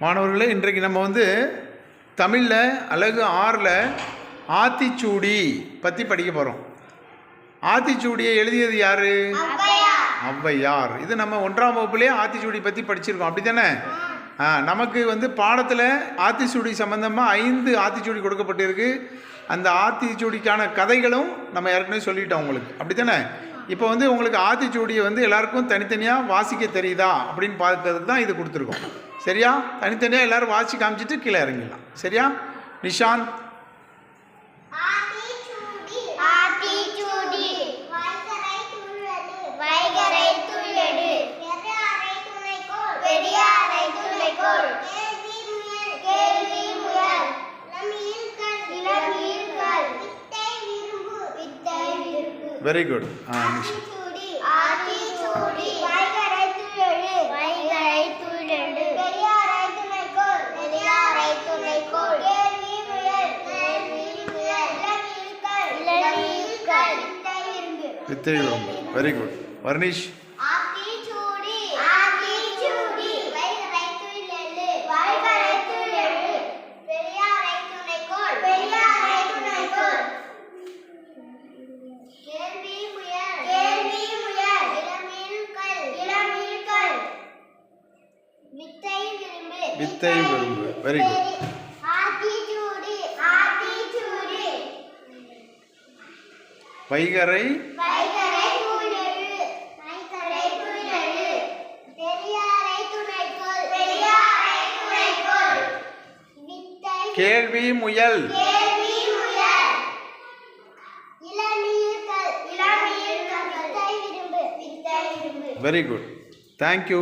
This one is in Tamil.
மாணவர்களே, இன்றைக்கு நம்ம தமிழில் அழகு 6ல் ஆத்திச்சூடி பற்றி படிக்க போகிறோம். ஆத்திச்சூடியை எழுதியது யார்? ஔவையார். இது நம்ம 1ஆம் வகுப்புலேயே ஆத்திச்சூடி பற்றி படிச்சிருக்கோம், அப்படி தானே? நமக்கு பாடத்தில் ஆத்திச்சூடி சம்மந்தமாக 5 ஆத்திச்சூடி கொடுக்கப்பட்டிருக்கு. அந்த ஆத்திச்சூடிக்கான கதைகளும் நம்ம ஏற்கனவே சொல்லிட்டோம் உங்களுக்கு, அப்படி தானே? இப்போ உங்களுக்கு ஆத்திச்சூடியை எல்லாருக்கும் தனித்தனியாக வாசிக்க தெரியுதா அப்படின்னு பார்க்கறதுக்கு தான் இது கொடுத்துருக்கோம். சரியா? தனித்தனியாக எல்லோரும் வாசி காமிச்சிட்டு கீழே இறங்கிடலாம். சரியா? நிஷாந்த். Very good. வித்தை விரும்பு. Very good. வர்ணிஷ். வித்தை விரும்பு. Very good. வைகரை கேள்வி முயல். Very good. தேங்க்யூ.